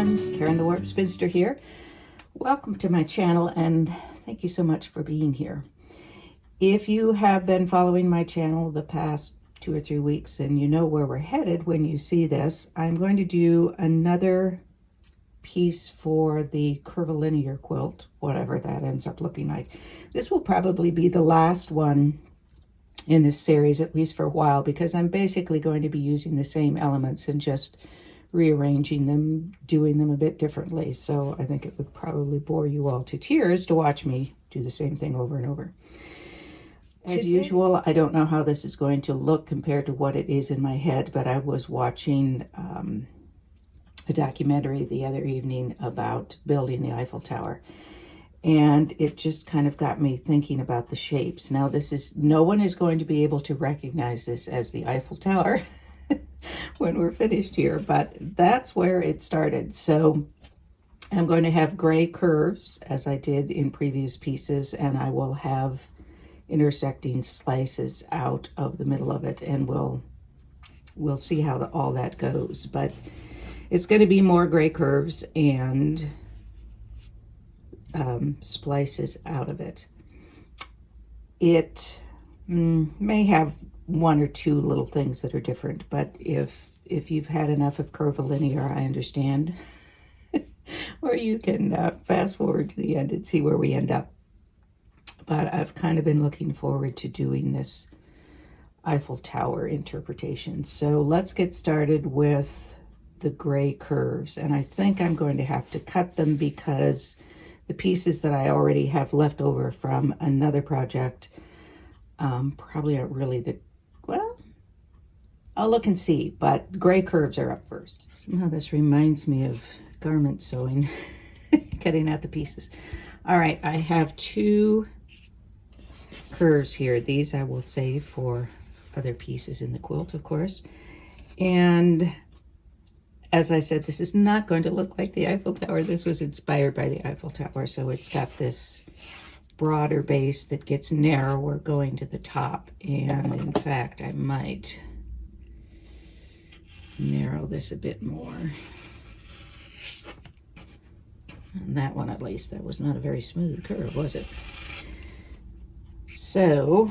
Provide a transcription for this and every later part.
everyone, Karen the Warp Spinster here. Welcome to my channel and thank you so much for being here. If you have been following my channel the past 2 or 3 weeks, then you know where we're headed when you see this. I'm going to do another piece for the Curvilinear Quilt, whatever that ends up looking like. This will probably be the last one in this series, at least for a while, because I'm basically going to be using the same elements and just rearranging them, doing them a bit differently. So I think it would probably bore you all to tears to watch me do the same thing over and over. As usual, I don't know how this is going to look compared to what it is in my head, but I was watching a documentary the other evening about building the Eiffel Tower. And it just kind of got me thinking about the shapes. Now no one is going to be able to recognize this as the Eiffel Tower when we're finished here, but that's where it started. So I'm going to have gray curves as I did in previous pieces, and I will have intersecting slices out of the middle of it, and we'll see how all that goes. But it's going to be more gray curves and splices out of it. It may have 1 or 2 little things that are different, but if you've had enough of curvilinear, I understand. Or you can fast forward to the end and see where we end up. But I've kind of been looking forward to doing this Eiffel Tower interpretation. So let's get started with the gray curves. And I think I'm going to have to cut them because the pieces that I already have left over from another project probably aren't really well, I'll look and see, but gray curves are up first. Somehow this reminds me of garment sewing, cutting out the pieces. All right, I have 2 curves here. These I will save for other pieces in the quilt, of course. And as I said, this is not going to look like the Eiffel Tower. This was inspired by the Eiffel Tower, so it's got this broader base that gets narrower going to the top. And in fact, I might narrow this a bit more. And that one, at least, that was not a very smooth curve, was it? So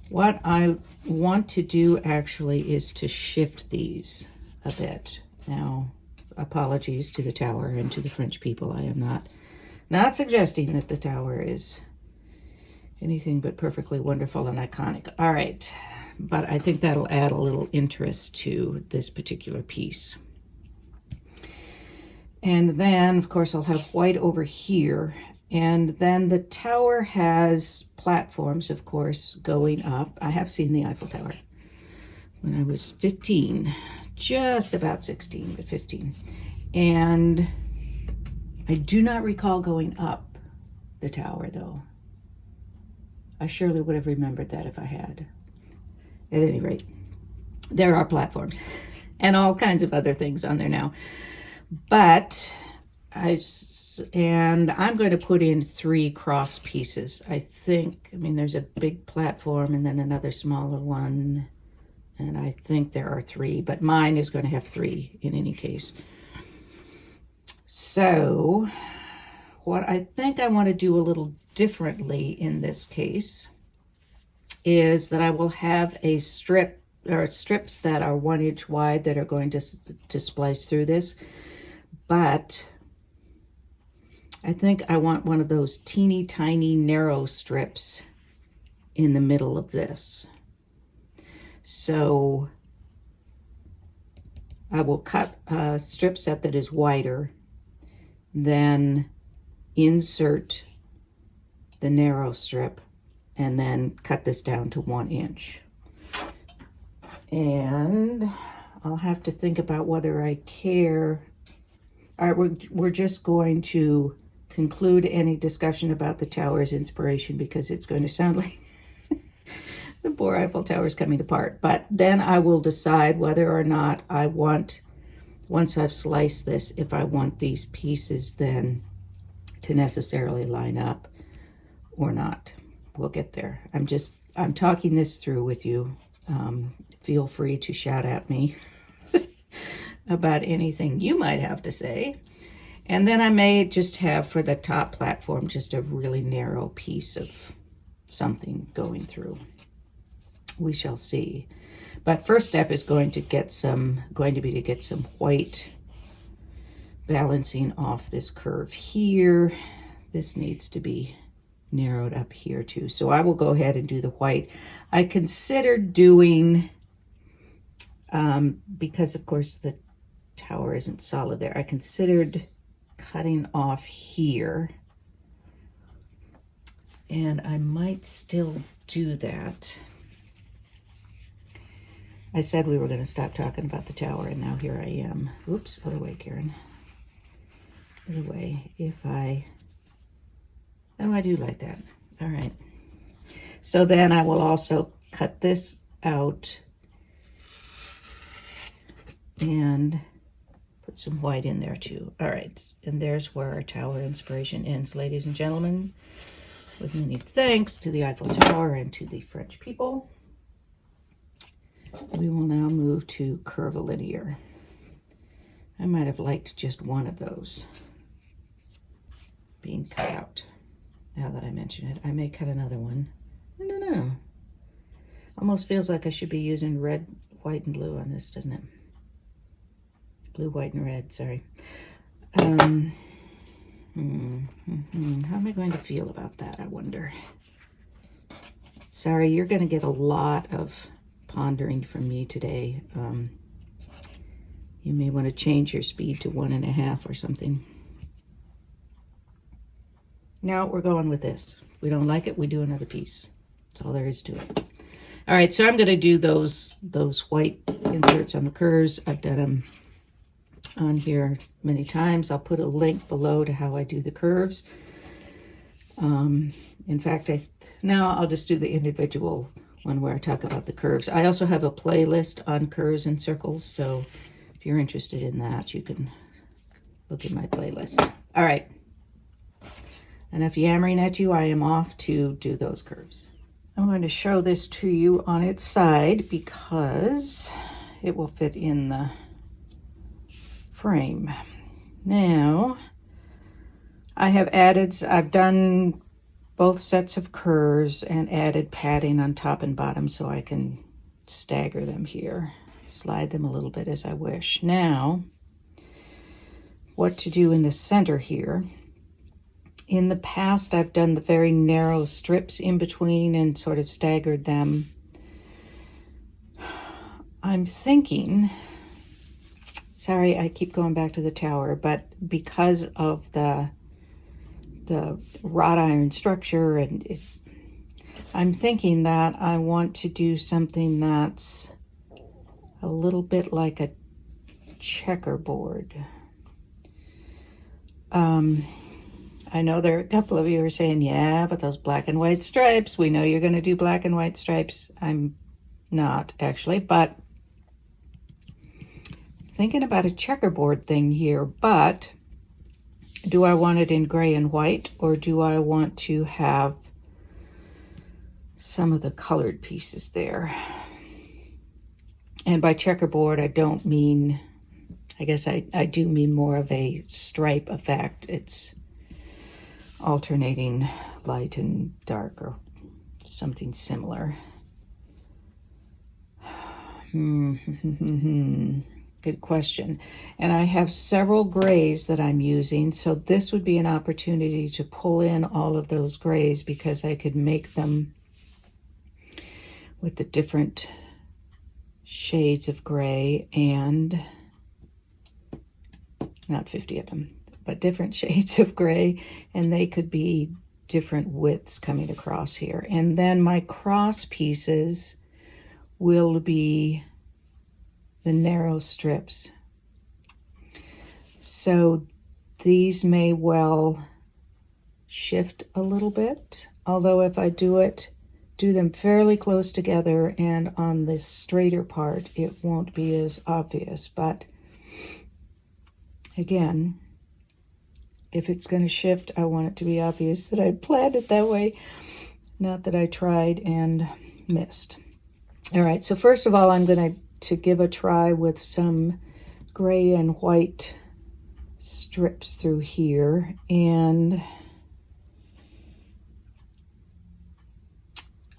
what I want to do actually is to shift these a bit. Now, apologies to the tower and to the French people. I am not suggesting that the tower is anything but perfectly wonderful and iconic. All right, but I think that'll add a little interest to this particular piece. And then, of course, I'll have white over here. And then the tower has platforms, of course, going up. I have seen the Eiffel Tower when I was 15, just about 16, but 15. And I do not recall going up the tower, though. I surely would have remembered that if I had. At any rate, there are platforms and all kinds of other things on there now. But I'm going to put in 3 cross pieces. I mean, there's a big platform and then another smaller one. And I think there are 3, but mine is going to have 3 in any case. So what I think I want to do a little differently in this case is that I will have a strip or strips that are 1 inch wide that are going to splice through this. But I think I want one of those teeny tiny narrow strips in the middle of this. So I will cut a strip set that is wider, then insert the narrow strip, and then cut this down to 1 inch. And I'll have to think about whether I care. All right, we're just going to conclude any discussion about the tower's inspiration because it's going to sound like the poor Eiffel Tower is coming apart. But then I will decide whether or not I want, once I've sliced this, if I want these pieces then to necessarily line up or not. We'll get there. I'm talking this through with you. Feel free to shout at me about anything you might have to say. And then I may just have for the top platform just a really narrow piece of something going through. We shall see. But first step is going to be to get some white balancing off this curve here. This needs to be narrowed up here too. So I will go ahead and do the white. I considered doing, because of course the tower isn't solid there, I considered cutting off here. And I might still do that. I said we were going to stop talking about the tower, and now here I am. Oops, other way, Karen. Other way. Oh, I do like that. All right. So then I will also cut this out and put some white in there too. All right. And there's where our tower inspiration ends, ladies and gentlemen. With many thanks to the Eiffel Tower and to the French people. We will now move to Curvilinear. I might have liked just one of those being cut out. Now that I mention it, I may cut another one. I don't know. Almost feels like I should be using red, white, and blue on this, doesn't it? Blue, white, and red, sorry. How am I going to feel about that, I wonder? Sorry, you're going to get a lot of pondering from me today. You may want to change your speed to 1.5 or something. Now we're going with this. If we don't like it, we do another piece. That's all there is to it. All right, so I'm going to do those white inserts on the curves. I've done them on here many times. I'll put a link below to how I do the curves. In fact, now I'll just do the individual one where I talk about the curves. I also have a playlist on curves and circles, so if you're interested in that, you can look in my playlist. All right. Enough yammering at you. I am off to do those curves. I'm going to show this to you on its side because it will fit in the frame. Now, I've done both sets of curves and added padding on top and bottom so I can stagger them here, slide them a little bit as I wish. Now, what to do in the center here. In the past, I've done the very narrow strips in between and sort of staggered them. I'm thinking, sorry, I keep going back to the tower, but because of the wrought iron structure, and I'm thinking that I want to do something that's a little bit like a checkerboard. I know there are a couple of you who are saying, yeah, but those black and white stripes, we know you're going to do black and white stripes. I'm not actually, but thinking about a checkerboard thing here, but do I want it in gray and white, or do I want to have some of the colored pieces there? And by checkerboard, I don't mean, I guess I do mean more of a stripe effect. It's alternating light and dark or something similar. Good question. And I have several grays that I'm using, so this would be an opportunity to pull in all of those grays because I could make them with the different shades of gray, and not 50 of them, but different shades of gray, and they could be different widths coming across here. And then my cross pieces will be the narrow strips. So these may well shift a little bit, although if I do them fairly close together and on the straighter part, it won't be as obvious. But again, if it's going to shift, I want it to be obvious that I planned it that way, not that I tried and missed. All right, so first of all, I'm going to give a try with some gray and white strips through here, and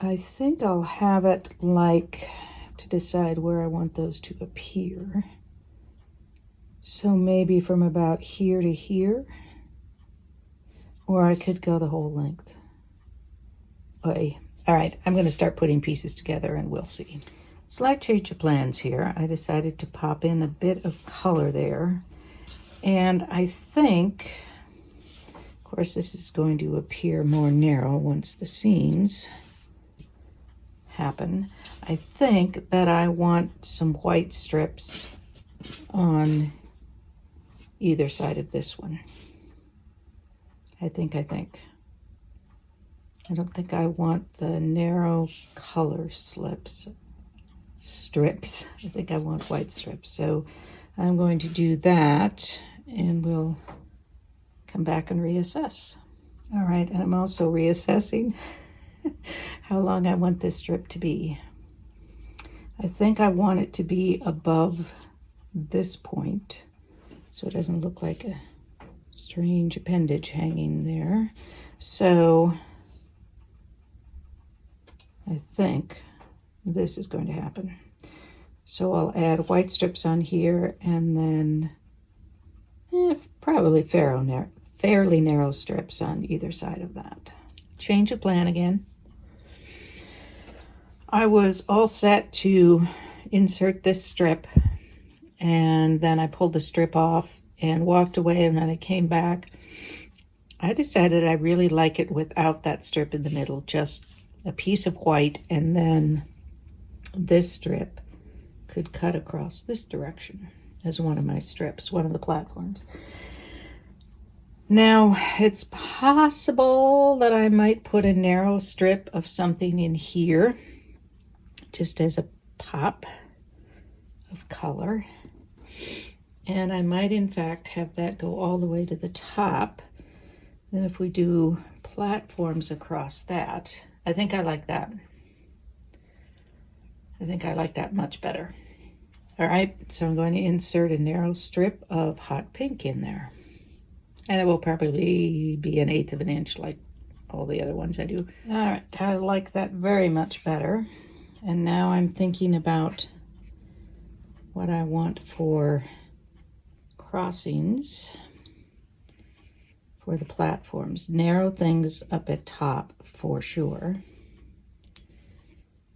I think I'll have it like to decide where I want those to appear. So maybe from about here to here, or I could go the whole length. Okay. All right, I'm going to start putting pieces together and we'll see. Slight change of plans here. I decided to pop in a bit of color there. And I think, of course, this is going to appear more narrow once the seams happen. I think that I want some white strips on either side of this one. I think. I don't think I want the narrow color strips. I think I want white strips. So I'm going to do that and we'll come back and reassess. All right, and I'm also reassessing how long I want this strip to be. I think I want it to be above this point so it doesn't look like a strange appendage hanging there. So I think this is going to happen. So I'll add white strips on here and then probably fairly narrow strips on either side of that. Change of plan again. I was all set to insert this strip, and then I pulled the strip off and walked away, and then I came back. I decided I really like it without that strip in the middle, just a piece of white, and then this strip could cut across this direction as one of my strips, one of the platforms. Now, it's possible that I might put a narrow strip of something in here, just as a pop of color. And I might, in fact, have that go all the way to the top. Then if we do platforms across that, I think I like that. I think I like that much better. All right, so I'm going to insert a narrow strip of hot pink in there. And it will probably be 1/8 of an inch like all the other ones I do. All right, I like that very much better. And now I'm thinking about what I want for crossings for the platforms. Narrow things up at top for sure.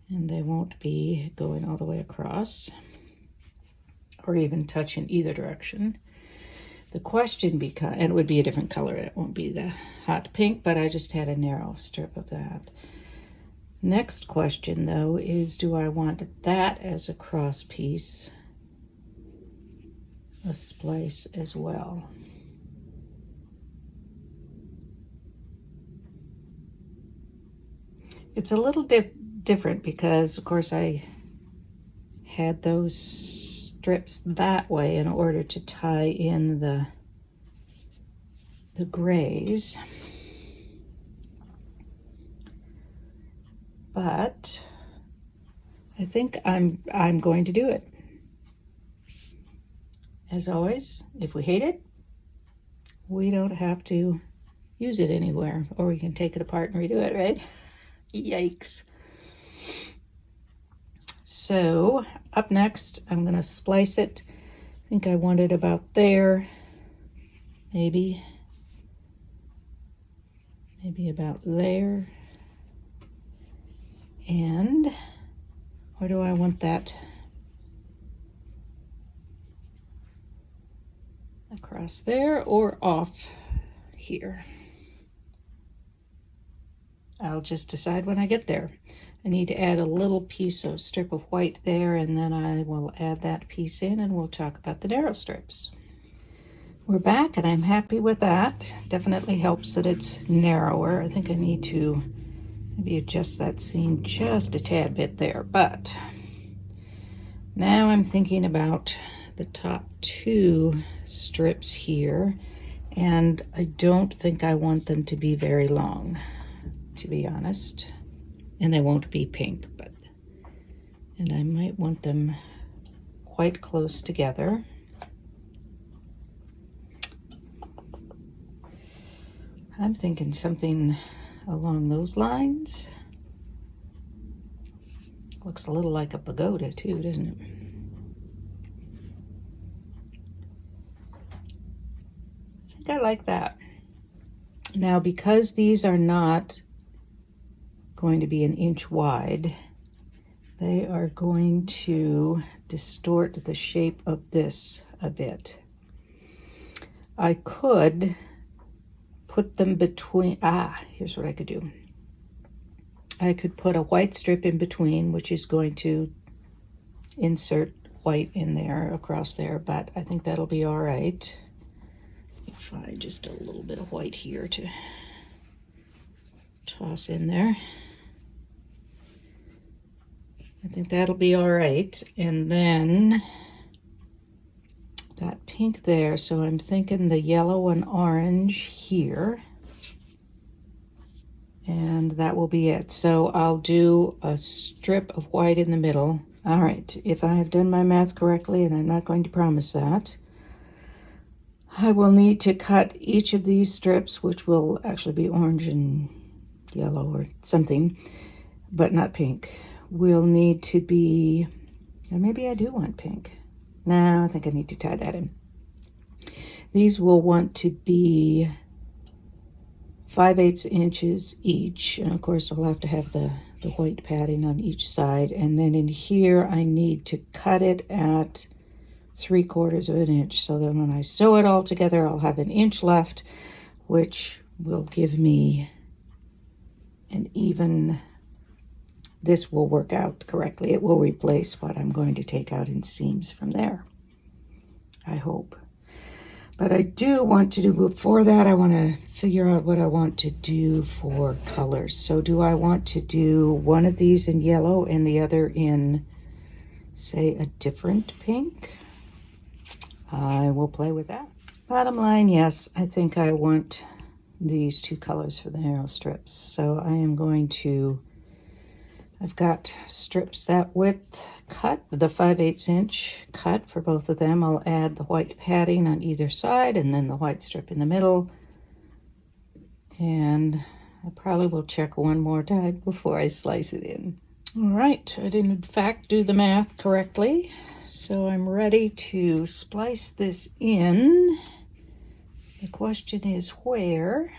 And they won't be going all the way across or even touch in either direction. The question becomes, and it would be a different color, it won't be the hot pink, but I just had a narrow strip of that. Next question though is, do I want that as a cross piece, a splice as well? It's a little different because of course I had those strips that way in order to tie in the grays. But I think I'm going to do it. As always, if we hate it, we don't have to use it anywhere, or we can take it apart and redo it, right? Yikes. So up next, I'm going to splice it. I think I want it about there, maybe about there. And where do I want that? Across there or off here? I'll just decide when I get there. I need to add a little piece of strip of white there, and then I will add that piece in and we'll talk about the narrow strips. We're back and I'm happy with that. Definitely helps that it's narrower. I think I need to maybe adjust that seam just a tad bit there, but now I'm thinking about the top two strips here, and I don't think I want them to be very long, to be honest. And they won't be pink, and I might want them quite close together. I'm thinking something along those lines. Looks a little like a pagoda too, doesn't it? I think I like that. Now, because these are not going to be an inch wide, they are going to distort the shape of this a bit. I could put them between, here's what I could do. I could put a white strip in between, which is going to insert white in there, across there, but I think that'll be all right. Find just a little bit of white here to toss in there. I think that'll be all right. And then that pink there, so I'm thinking the yellow and orange here. And that will be it. So I'll do a strip of white in the middle. All right, if I have done my math correctly, and I'm not going to promise that, I will need to cut each of these strips, which will actually be orange and yellow or something, but not pink. Will need to be, or maybe I do want pink. No, I think I need to tie that in. These will want to be 5/8 inches each, and of course I'll have to have the white padding on each side. And then in here I need to cut it at 3/4 of an inch, so that when I sew it all together I'll have an inch left, which will give me an even, this will work out correctly. It will replace what I'm going to take out in seams from there, I hope. But I do want to do, before that, I want to figure out what I want to do for colors. So do I want to do one of these in yellow and the other in, say, a different pink? I will play with that. Bottom line, yes, I think I want these two colors for the narrow strips. So I am going to, I've got strips that width cut, the 5/8 inch cut for both of them. I'll add the white padding on either side and then the white strip in the middle. And I probably will check one more time before I slice it in. All right, I did in fact do the math correctly. So I'm ready to splice this in. The question is where?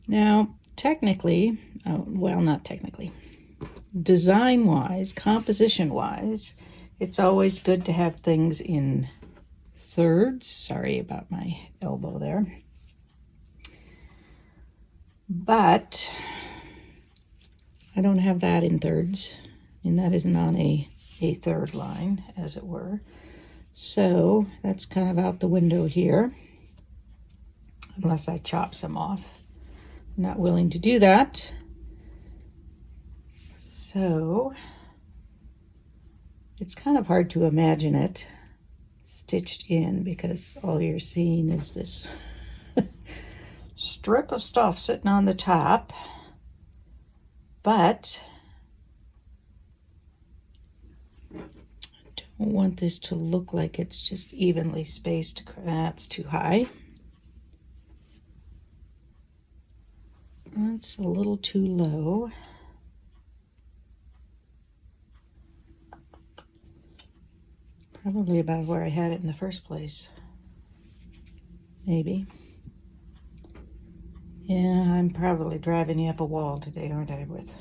Now, technically, well, not technically, design-wise, composition-wise, it's always good to have things in thirds. Sorry about my elbow there. But I don't have that in thirds, and that isn't on a third line, as it were. So that's kind of out the window here, unless I chop some off. I'm not willing to do that. So it's kind of hard to imagine it stitched in, because all you're seeing is this strip of stuff sitting on the top. But I don't want this to look like it's just evenly spaced. That's too high. That's a little too low. Probably about where I had it in the first place. Maybe. Yeah, I'm probably driving you up a wall today, aren't I, with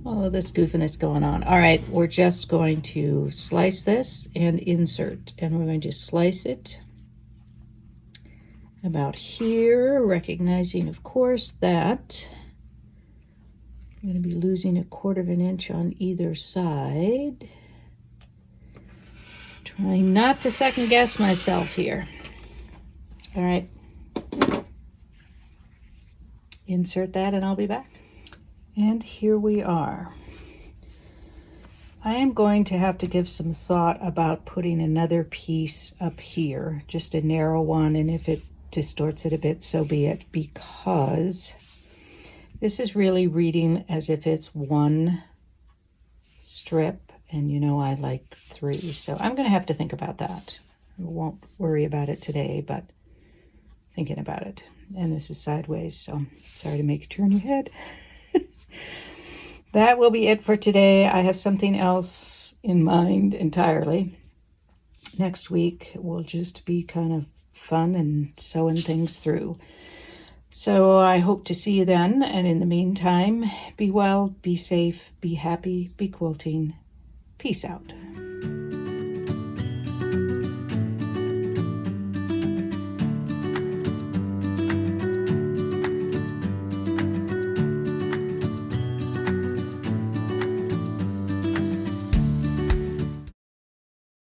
all of this goofiness going on. All right, we're just going to slice this and insert, and we're going to slice it about here, recognizing, of course, that I'm going to be losing 1/4 of an inch on either side. Trying not to second guess myself here. All right. Insert that and I'll be back. And here we are. I am going to have to give some thought about putting another piece up here, just a narrow one, and if it distorts it a bit, so be it, because this is really reading as if it's one strip, and you know I like 3, so I'm going to have to think about that. won't worry about it today, but thinking about it. And this is sideways, so sorry to make you turn your head. That will be it for today. I have something else in mind entirely. Next week will just be kind of fun and sewing things through. So I hope to see you then. And in the meantime, be well, be safe, be happy, be quilting. Peace out.